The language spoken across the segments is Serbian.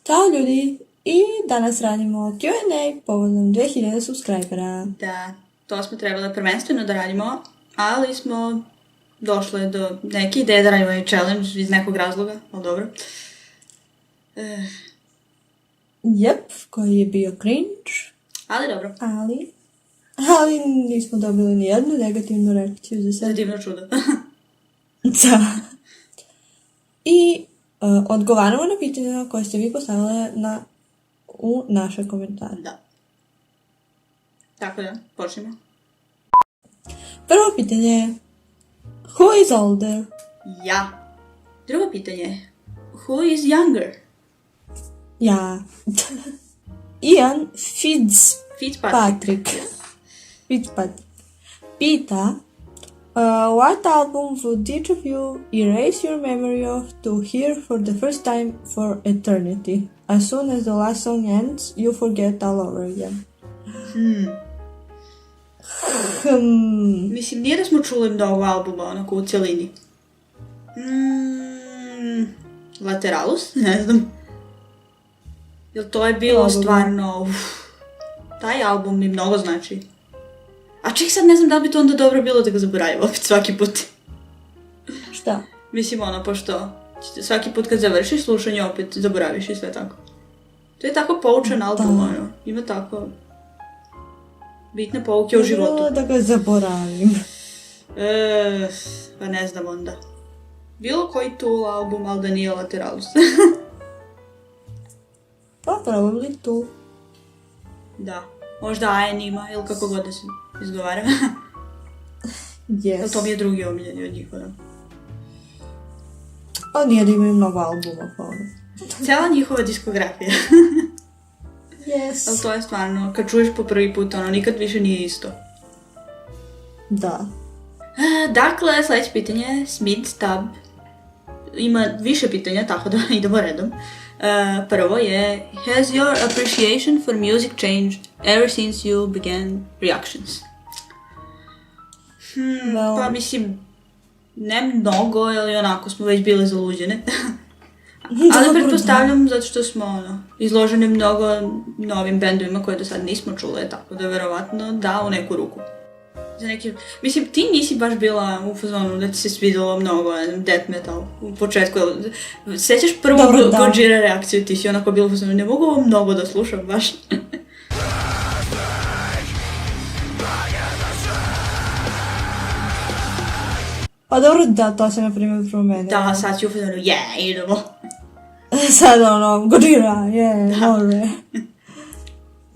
Ćao ljudi! I danas radimo Q&A povodom 2000 subscribera. Da, to smo trebali prvenstveno da radimo, ali smo došle do neke ideje da radimo i challenge iz nekog razloga, ali dobro. Jep, koji je bio cringe. Ali dobro. Ali nismo dobili ni jednu negativnu reakciju za Za sad. divno čudo. Da. I odgovaramo na pitanja koje ste vi postavili u naše komentare. Da. Tako da, počnemo. Prvo pitanje je Who is older? Ja. Drugo pitanje. Who is younger? Ja. Ian Fitzpatrick. Fitzpatrick pita what album would each of you erase your memory of to hear for the first time for eternity? As soon as the last song ends, you forget all over again. Mislim, nije da smo čuli mnogo albuma, onako u cijelini. Lateralus? Ne znam. Jel to je bilo stvarno... taj album mi mnogo znači. A ček sad ne znam da li bi to onda dobro bilo da ga zaboravim opet svaki put. Šta? Mislim pošto svaki put kad završiš slušanje opet zaboraviš i sve tako. To je tako poučan album, ima tako bitne pouke u životu. Bilo da ga zaboravim. Pa ne znam onda. Bilo koji Tool album, ali da nije Lateralus. Pa probably tu. Da. Možda Ajen ima, ili kako god da se izgovara. Yes. To mi je drugi omiljeni od njih, Pa nije da imaju mnogo albuma, pa ono. Cijela njihova diskografija. Yes. Ali to je stvarno, kad čuješ po prvi put, nikad više nije isto. Da. Dakle, sljedeće pitanje, Smith Tab. Ima više pitanja, tako da idemo redom. Prvo je, has your appreciation for music changed ever since you began reactions? Pa mislim, ne mnogo, ali onako smo već bile zaluđene. Ali pretpostavljam zato što smo izložene mnogo novim bendovima koje do sad nismo čule, tako da verovatno da u neku ruku. Mislim, ti nisi baš bila u fazonu da ti se svidjelo mnogo death metal u početku. Sjećaš prvu Gojira reakciju, ti si onako bila u fazonu, ne mogu ovo mnogo da slušam baš. Pa dobro, da, to se na primjer promenilo. Da, sad si u fazonu, idemo. Sad Gojira, može.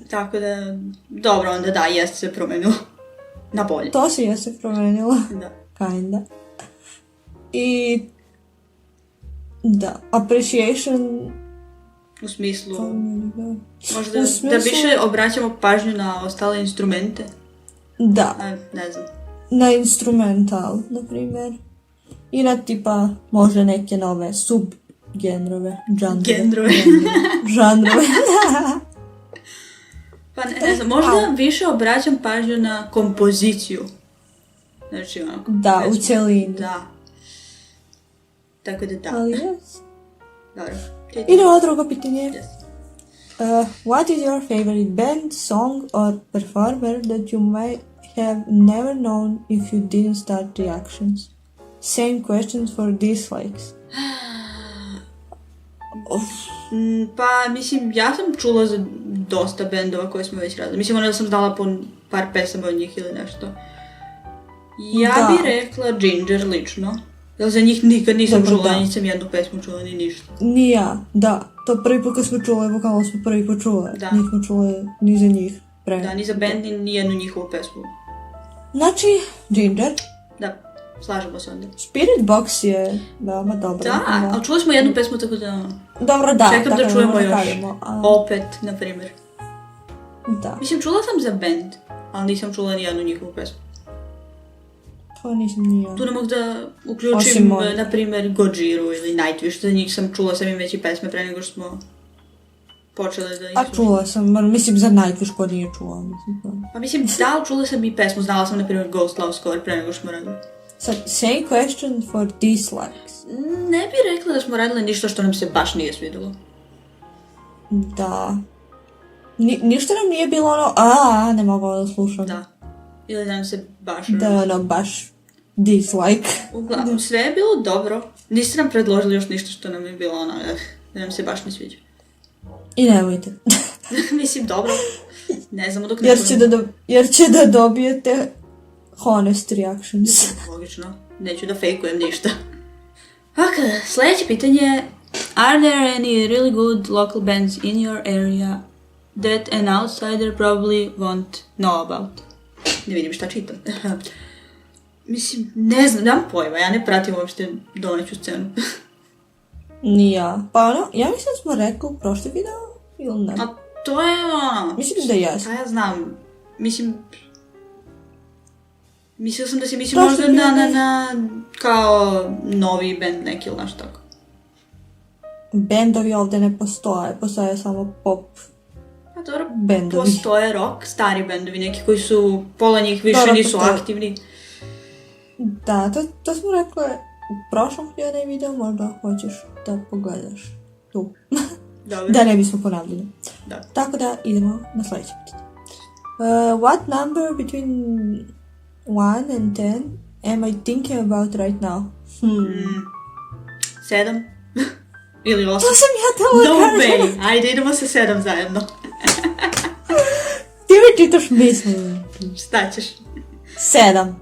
Tako da, dobro, onda da, jeste se promenilo. Na bolje. To se jeste promenilo. Da. Kinda. I... Da, appreciation... U smislu... Možda U smislu... da više obraćamo pažnju na ostale instrumente? Da. Ne znam. Na instrumental, na primjer. I na tipa, možda neke nove subgenrove. Žanrove. Pa ne znam, možda više obraćam pažnju na kompoziciju. Znači onako... Da, u cjelini. Da. Tako da da. Ali yes. Dobro. Idemo drugo pitanje. Yes. What is your favorite band, song or performer that you may have never known if you didn't start reactions? Same questions for dislikes. Pa, mislim, ja sam čula za dosta bendova koje smo već radili. Mislim, da sam znala po par pesama od njih ili nešto. Ja bih rekla Ginger lično. Jer za njih nikad nisam čula, nisam jednu pesmu čula, ni ništa. Ni ja, da. To prvi put kad smo čule, bukvalno smo prvi put čule. Da. Nismo čule ni za njih. Da, ni za band, ni jednu njihovu pesmu. Znači, Ginger. Da, slažemo se onda. Spirit Box je veoma dobro. Da, ali čuli smo jednu pesmu, tako da... Dobro, da. Čekam da čujemo još. Opet, na primjer. Da. Mislim, čula sam za band, ali nisam čula ni jednu njihovu pesmu. To nisam ni ja. Tu ne mogu da uključim, na primjer, Gojiru ili Nightwish, za njih sam čula sam im već i pesme pre nego što smo počeli da ih... A čula sam, mislim za Nightwish ko nije čula. Pa mislim, da, čula sam i pesmu, znala sam na primjer Ghost Love Score pre nego što smo radili. Sad, same question for dislikes. Ne bih rekla da smo radili ništa što nam se baš nije svidjelo. Da. Ništa nam nije bilo ono, ne mogu da slušam. Da. Ili da nam se baš... Da, ono, baš dislike. Uglavnom, sve je bilo dobro. Niste nam predložili još ništa što nam je bilo ono, da nam se baš ne sviđa. I nemojte. Mislim, dobro. Ne znamo dok jer će da dobijete honest reactions. Logično. Neću da fejkujem ništa. Ok, sljedeće pitanje je: Are there any really good local bands in your area that an outsider probably won't know about? Ne vidim šta čitam. Mislim, ne znam, nemam pojma, ja ne pratim uopšte domaću scenu. Ni ja. Pa ono, ja mislim da smo rekli u prošli video, ili ne? A to je ono... Mislim da jesam. A ja znam, mislim... Mislila sam da si mislim možda na kao novi band neki ili nešto tako. Bendovi ovdje ne postoje samo pop A dobro, bendovi. postoje rock, stari bendovi, neki koji su, pola njih više Dobro, nisu postoje. aktivni. Da, to smo rekli u prošlom video, možda hoćeš da pogledaš tu. Dobro. Da ne bismo ponavljali. Da. Tako da idemo na sljedeće pitanje. What number between 1 and 10 am I thinking about right now? 7? Ili 8? To sam ja tela No way! Ajde, idemo sa 7 zajedno. Ti mi čitaš misli. Šta ćeš? 7.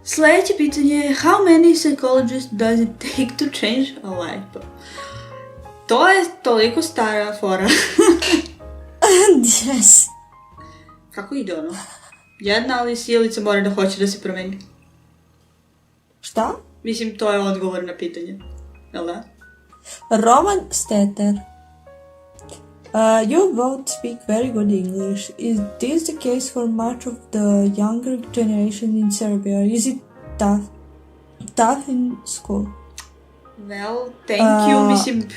Sljedeće pitanje je: How many psychologists does it take to change a light bulb? To je toliko stara fora. Yes. Kako ide ono? Jedna ali sjelica mora da hoće da se promeni. Šta? Mislim, to je odgovor na pitanje. Jel da? Roman Steter. You both speak very good English. Is this the case for much of the younger generation in Serbia? Is it tough in school? Well, thank you. Mislim,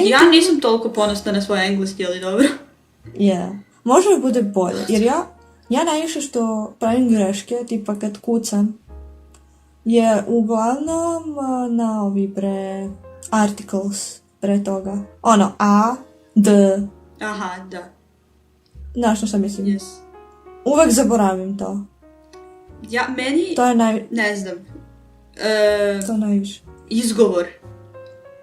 ja nisam toliko ponosna na svoj engleski, ali dobro. Yeah. Može da bude bolje, jer ja najviše što pravim greške, tipa kad kucam, je uglavnom na ovi articles pre toga. Ono, a, d. Aha, da. Znaš što mislim? Yes. Uvek zaboravim to. Ja, meni... To je Ne znam. To najviše. Izgovor.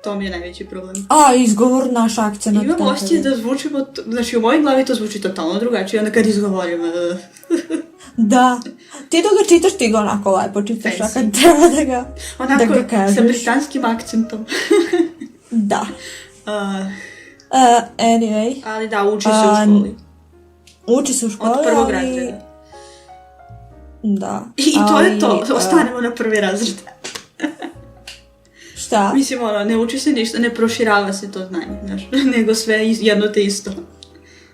To mi je najveći problem. Izgovor, naš akcent. Imam osjećaj da zvučimo... Znači, u mojoj glavi to zvuči totalno drugačije, onda kad izgovorim... Da. Ti dok ga čitaš, ti ga onako lepo čitaš, a kad treba da ga kažeš. Sa britanskim akcentom. Da. Anyway. Ali da, uči se u školi. Uči se u školi, od prvog razreda. Da. I to je to. Ostanemo na prvi razred. Šta? Mislim, ne uči se ništa, ne proširava se to znanje, znaš, nego sve jedno te isto.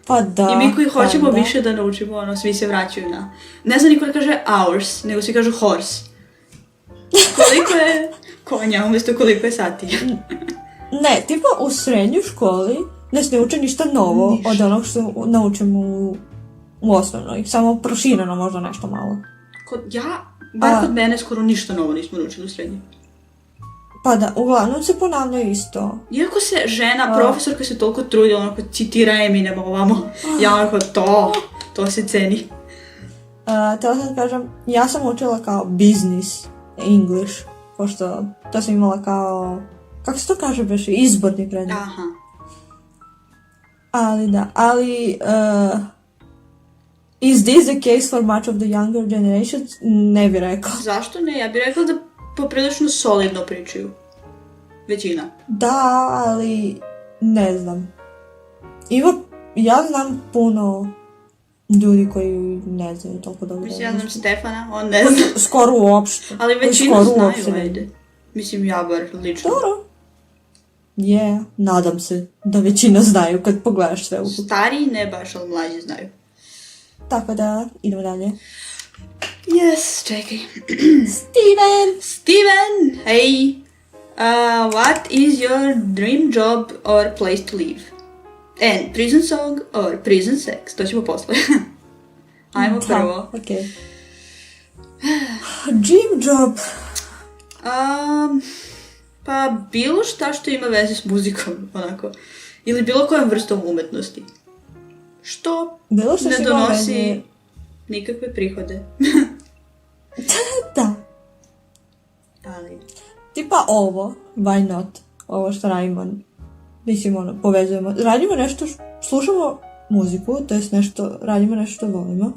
Pa da. I mi koji hoćemo više da naučimo, svi se vraćaju na... Ne znam niko da kaže hours, nego svi kažu horse. Koliko je konja umjesto koliko je sati. Ne, tipa u srednjoj školi nas ne uče ništa novo od onog što naučimo u osnovnoj. Samo prošireno možda nešto malo. Kod mene skoro ništa novo nismo naučili u srednjoj. Pa da, uglavnom se ponavljaju isto. Iako se žena, profesorka se toliko trudi, onako citira Eminem ovamo, ja onako to se ceni. Htjela sam kažem, ja sam učila kao business English, pošto to sam imala kao, kako se to kaže beš, izborni predmet. Aha. Is this the case for much of the younger generations? Ne bi rekao. Zašto ne? Ja bih rekla da poprilično solidno pričaju. Većina. Da, ali ne znam. Ja znam puno ljudi koji ne znaju toliko dobro. Mislim, ja znam Stefana, on ne zna. Skoro uopšte. Ali većina znaju, ajde. Mislim, ja bar lično. Dobro. Nadam se da većina znaju kad pogledaš sve. Stariji ne baš, ali mlađi znaju. Tako da, idemo dalje. Yes, čekaj. Steven! Hey! What is your dream job or place to live? And prison song or prison sex? To ćemo posle. Ajmo prvo. Okay. Dream job. Pa bilo šta što ima veze s muzikom, onako. Ili bilo kojom vrstom umetnosti. Što Bilo što ne si donosi veze. nikakve prihode. Da. Ali, Tipa ovo, why not? Ovo što radimo, mislim ono, povezujemo. Radimo nešto, slušamo muziku, to jest nešto, radimo nešto što volimo.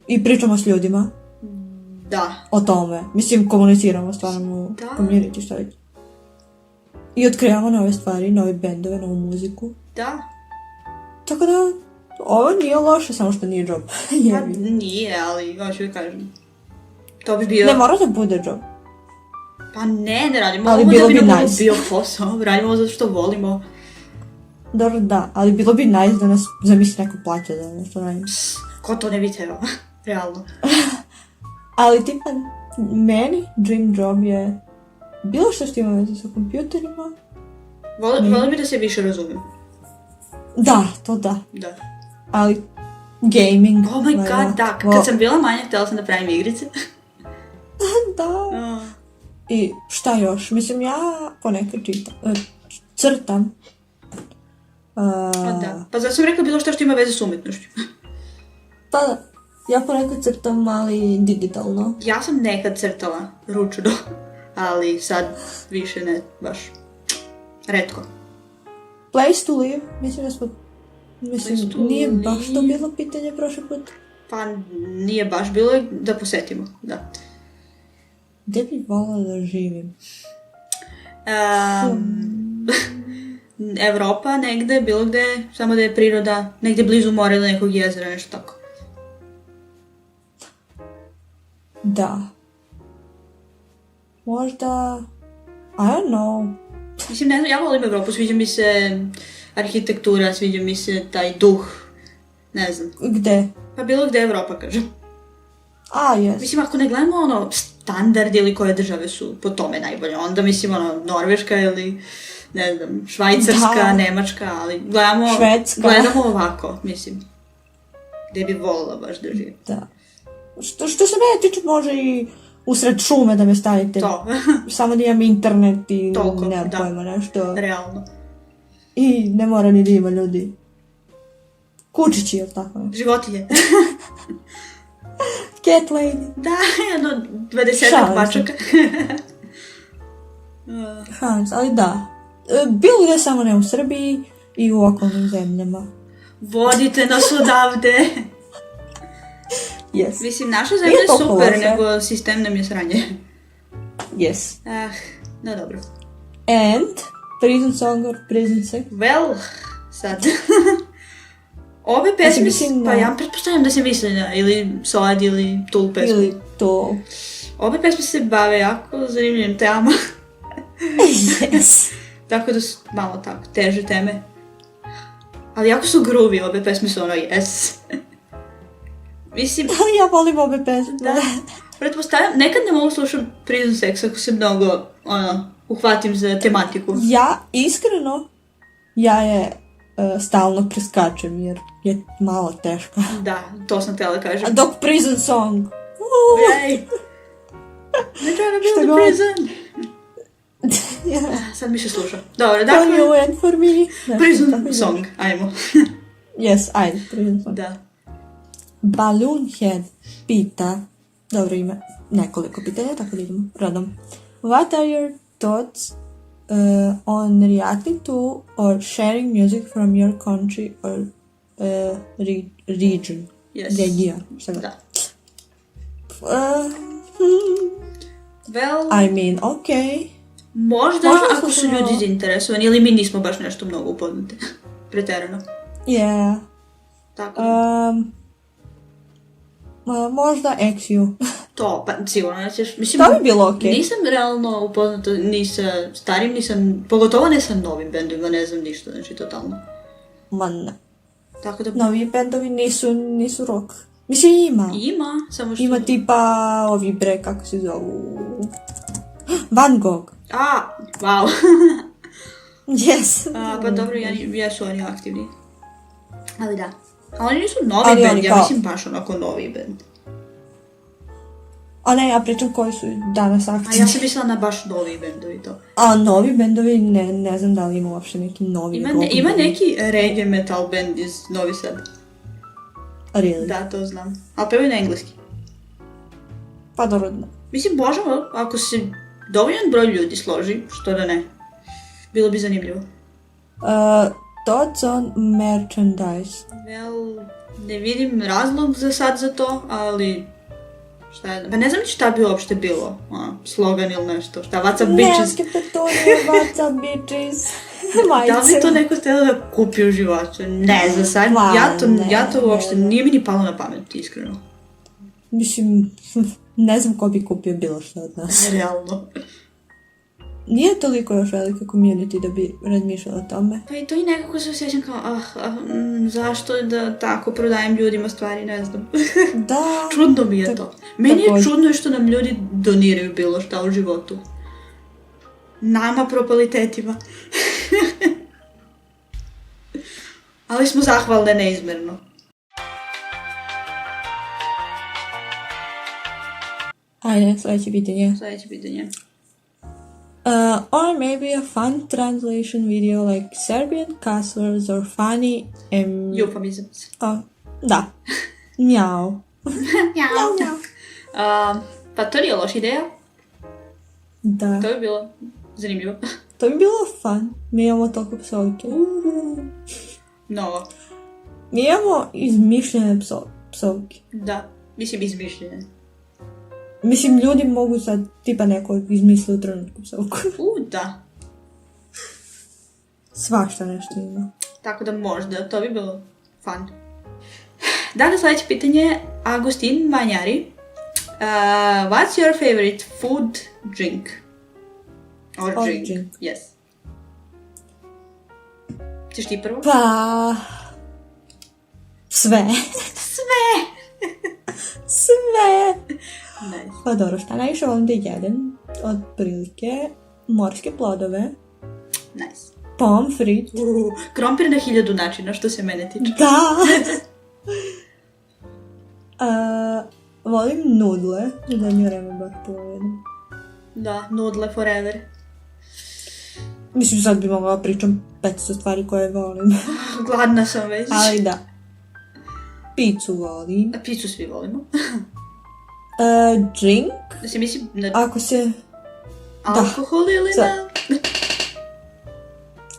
I pričamo s ljudima da. o tome. Mislim, komuniciramo stvarno Da. community, šta već. I otkrivamo nove stvari, nove bendove, novu muziku. Da. Tako da, ovo nije loše, samo što nije job. Pa Jebi. nije, ali, hoću da kažem. To bi bio... Ne mora da bude job. Pa ne radimo Ali ovo bilo da bi bi nam nice. bio posao. Radimo ovo zato što volimo. Dobro, da, ali bilo bi nice da nas zamisli neko plaća za nešto radimo. Ko to ne bi trebao? Realno. Ali tipa, meni dream job je bilo što ima veze sa kompjuterima. Volim bi da se više razumim. Da, to da. Da. Ali gaming. Oh my why god, not? da. Kad sam bila manja, htjela sam da pravim igrice. Da. I šta još? Mislim, ja ponekad crtam. Da. Pa zato sam rekla bilo što ima veze s umjetnošću. Pa ja ponekad crtam, ali digitalno. Ja sam nekad crtala ručno, ali sad više ne, baš retko. Place to live, mislim da smo... Place Mislim, to nije baš to live. bilo pitanje prošli put. Pa nije baš bilo da posetimo, da. Gdje bi volila da živim? Evropa negde, bilo gde, samo da je priroda, negde blizu mora ili nekog jezera, nešto tako. Da. Možda... I don't know. Mislim, ne znam, ja volim Evropu, sviđa mi se arhitektura, sviđa mi se taj duh, ne znam. Gde? Pa bilo gde Evropa, kažem. Yes. Mislim, ako ne gledamo ono standard ili koje države su po tome najbolje, onda mislim ono Norveška ili ne znam, Švajcarska, Da. Nemačka, ali Švedska. gledamo ovako, mislim. Gde bi volila baš da živim. Da. Što se mene tiče, može i usred šume da me stavite. To, Samo da imam internet i Toliko, nemam da. pojma nešto. realno. I ne mora ni da ima ljudi. Kučići, jel tako? Životinje. Cat lady. Da, jedno 20 Šalim se. mačaka. Hans, ali da. Bilo gdje, samo ne u Srbiji i u okolnim zemljama. Vodite nas odavde. Yes. Mislim, naša zemlja Nije je toliko super, loše. nego sistem nam je sranje. Yes. No dobro. And prison song or prison sex. Well, sad. Ove pesme, mislim pa na- ja pretpostavljam da se misli na ili Soad ili tu pesmu. Ili to. Ove pesme se bave jako zanimljivim temama, Yes. tako da su malo tako teže teme. Ali jako su grubi, ove pesme su ono yes. Mislim, Ali ja volim ove pesme. da, pretpostavljam, nekad ne mogu slušati prison sex ako se mnogo, uhvatim za tematiku. Ja, iskreno, ja je stalno preskačem jer je malo teška. Da, to sam htjela kažem. A dok prison song. Yay! They're trying to Šta build a god. prison. Yeah. Sad mi se sluša. Dobro, When dakle, you went for me. Da, prison tako je. song, ajmo. Yes, ajde, prison song. Da. Balloonhead pita, dobro, ima nekoliko pitanja, tako da idemo radom. What are your thoughts on reacting to or sharing music from your country or region? Yes. Region, šta god. Da. Uh, hmm, Well, I mean, okay. možda Možda ako su slušamo- ljudi zainteresovani ili mi nismo baš nešto mnogo upoznate. Preterano. Yeah. Tako da. Možda XU. To, pa sigurno da ćeš, mislim, To bi bilo okej. nisam realno upoznata ni sa starim, pogotovo ne sa novim bendovima, ne znam ništa, znači totalno. Ma ne. Tako da Novi bendovi nisu rock. Mislim, ima, samo što... Ima tipa ovi bre, kako se zovu... Van Gogh. Wow. Yes. Pa dobro, jesu oni aktivni. Ali da. A oni nisu novi Ali band, oni ja kao- mislim baš onako novi band. A ne, ja pričam koji su danas A aktivni. ja sam mislila na baš novi bendovi to. A novi bendovi, ne znam da li ima uopšte neki novi. Ima neki reggae metal band iz Novi Sad. Really? Da, to znam. Ali pevaju na engleski. Pa dobro, da. Mislim, božamo, ako se dovoljan broj ljudi složi, što da ne. Bilo bi zanimljivo. Thoughts on merchandise. Well, ne vidim razlog za sad za to, ali... Šta je? Pa ne znam šta bi uopšte bilo. Slogan ili nešto. Šta? What's up bitches? Nemske petunije, what's up bitches. Da li to neko htjelo da kupi u životu? Ne za sad. Ja to uopšte nije mi ni palo na pamet, iskreno. Mislim, ne znam ko bi kupio bilo što od nas. Realno. Nije toliko još velika community da bi razmišljala o tome. Pa i to i nekako se osjećam kao, zašto da tako prodajem ljudima stvari, ne znam. Da. Čudno mi je to. Meni je čudno što nam ljudi doniraju bilo šta u životu. Nama propalitetima. Ali smo zahvalne neizmerno. Ajde, sljedeće pitanje. Or maybe a fun translation video like Serbian cuss words or funny Euphemisms. Da. Njao. Njao. Pa to nije loša ideja. Da. To bi bilo zanimljivo. To bi bilo fun. Mi imamo toliko psovke. Mnogo. Mi imamo izmišljene psovke. Da, mislim izmišljene. Mislim, ljudi mogu sad tipa neko izmisli u trenutku psovku. Da. Svašta nešto ima. Tako da možda, to bi bilo fun. Dakle, sljedeće pitanje, Agustin Manjari. What's your favorite food, drink? Or drink. Yes. Ćeš ti prvo? Pa... Sve. Nice. Pa dobro, šta najviše volim da jedem? Od prilike morske plodove. Nice. Pommes frites. Krompir na 1000 načina, što se mene tiče. Da! Volim nudle. U zadnje vreme baš povedem. Da, nudle forever. Mislim, sad bi mogla pričam 500 stvari koje volim. Gladna sam već. Ali da. Picu volim. A picu svi volimo. Drink. Da se mislim na Ako se... alkohol ili na...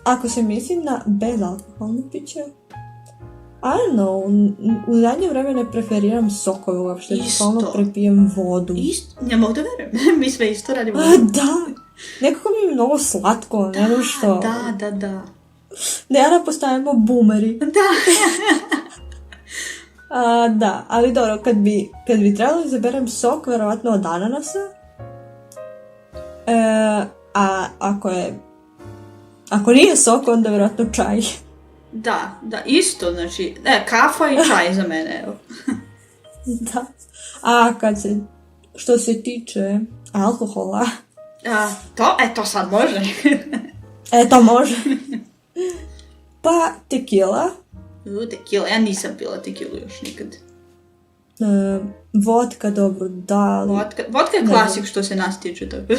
Ako se mislim na bezalkoholno piće, I don't know, u zadnje vreme ne preferiram sokove uopšte, bukvalno prepijem vodu. Isto, ne mogu da verujem, mi sve isto radimo. Da, nekako mi je mnogo slatko, ne znam što. Da. Da postajemo boomeri. Da, ali dobro, kad bi trebalo izaberem sok, verovatno od ananasa, a ako nije sok, onda verovatno čaj. Da, isto, znači, kafa i čaj za mene, evo. Da. A što se tiče alkohola... To sad može. To može. Pa tequila. Tequila, ja nisam pila tequilu još nikad. Vodka, dobro, da. Vodka je klasik što se nas tiče, tako.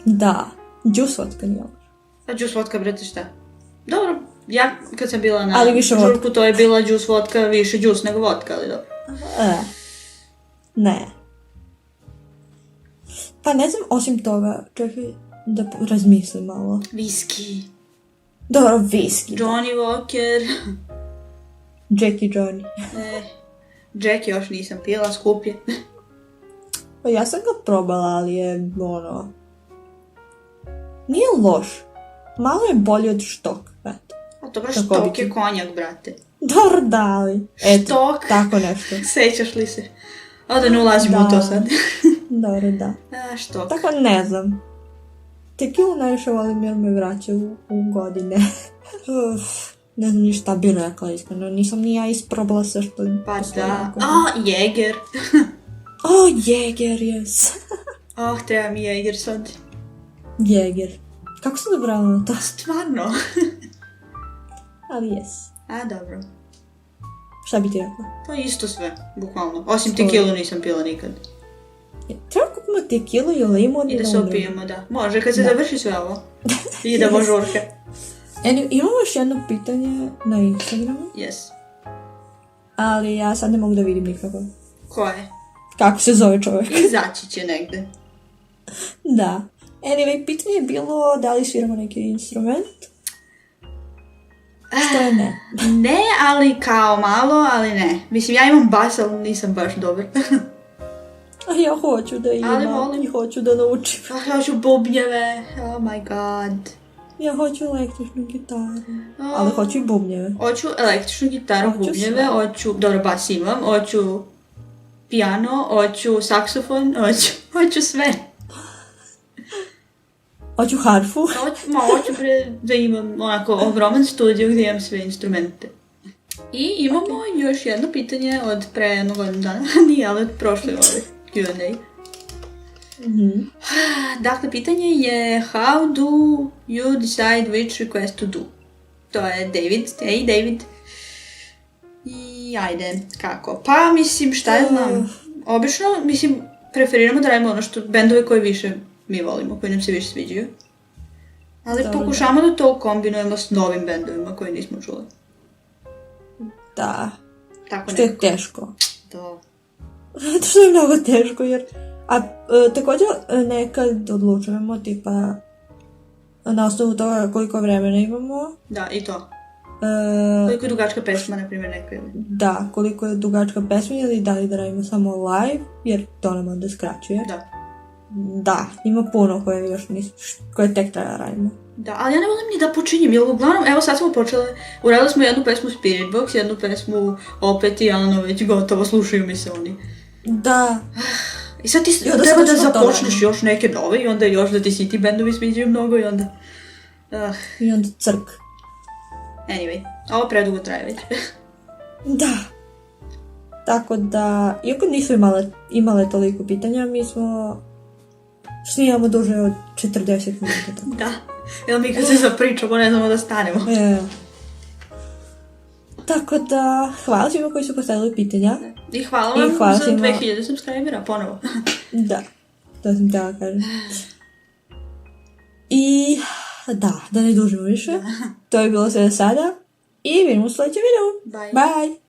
Da, džus vodka nije loš. A džus vodka, brate, šta? Dobro, ja kad sam bila na žurku, to je bila džus vodka, više džus nego vodka, ali dobro. Ne. Pa ne znam, osim toga, čekaj da razmislim malo. Whisky. Dobro, whisky. Johnny Walker. Jackie Johnny. Jack još nisam pila, skup je. Pa ja sam ga probala, ali je nije loš. Malo je bolji od štok, brate. A dobro, štok je konjak, brate. Dobro, da, ali... Štok? Tako nešto. Sećaš li se? Da ne ulazimo u to sad. Dobro, da. Štok. Tako ne znam. Tequilu najviše volim jer me vraća u godine. Ne znam ni šta bi rekla, iskreno. Nisam ni ja isprobala sve što... Pa da. Jäger. Jäger, yes. Treba mi Jäger sad. Jäger. Kako sam dobrala na to? Stvarno. Ali yes. Dobro. Šta bi ti rekla? Pa isto sve, bukvalno. Osim tequilu nisam pila nikad. Treba kupimo tekilu i limun I da se umremo. opijemo, da. Može, kad se završi sve ovo. I idemo žurke. Imamo još jedno pitanje na Instagramu, Yes. ali ja sad ne mogu da vidim nikako. Ko je? Kako se zove čovjek? Izaći će negde. Da. Anyway, pitanje je bilo da li sviramo neki instrument. Što je ne. Ne, ali kao malo, ali ne. Mislim, ja imam bas, ali nisam baš dobar. A ja hoću da Ali imam volim. i hoću da naučim. Ja hoću bubnjeve. Oh my god. Ja hoću električnu gitaru. Ali hoću i bubnjeve. Hoću električnu gitaru, Hoću bubnjeve, sve. hoću, dobro, bas imam, hoću piano, hoću saksofon, hoću sve. Hoću harfu. Hoću da imam onako ogroman studio gdje imam sve instrumente. I imamo još jedno pitanje od pre jednog godinu dana, nije, ali od prošle ove Q&A. Dakle, pitanje je how do you decide which request to do? To je David. Hey, David. I ajde, kako? Pa, mislim, šta ja znam? Obično, mislim, preferiramo da radimo ono što bendove koje više mi volimo, koji nam se više sviđaju. Ali Dobro, pokušamo da to kombinujemo s novim bendovima koje nismo čuli. Da. Tako Što je nekako. teško. To. Što je mnogo teško jer... A također nekad odlučujemo tipa na osnovu toga koliko vremena imamo. Da, i to. e, Koliko je dugačka pesma, na primjer, neka ili... Da, koliko je dugačka pesma ili da li da radimo samo live, jer to nam onda skraćuje. Da. Da, ima puno koje tek treba da radimo. Da, ali ja ne volim ni da počinjem, jer uglavnom, evo sad smo počele, uradili smo jednu pesmu Spirit Box, jednu pesmu opet i ono već gotovo, slušaju mi se oni. Da, I sad ti I onda treba se da točno to započneš radi. još neke nove i onda još da ti svi ti bendovi sviđaju mnogo i onda... i onda crk. Anyway, ovo predugo traje već. Da. Tako da, iako nisu imale toliko pitanja, mi smo snimamo duže od 40 minuta. Tako. Da, jer mi kad se zapričamo ne znamo da stanemo. Tako da, hvala svima koji su postavili pitanja. I hvala vam hvala za svima. 2000 subscribera, ponovo. Da, to sam htjela kažem. I da ne dužimo više. To je bilo sve za sada. I vidimo u sljedećem videu. Bye. Bye!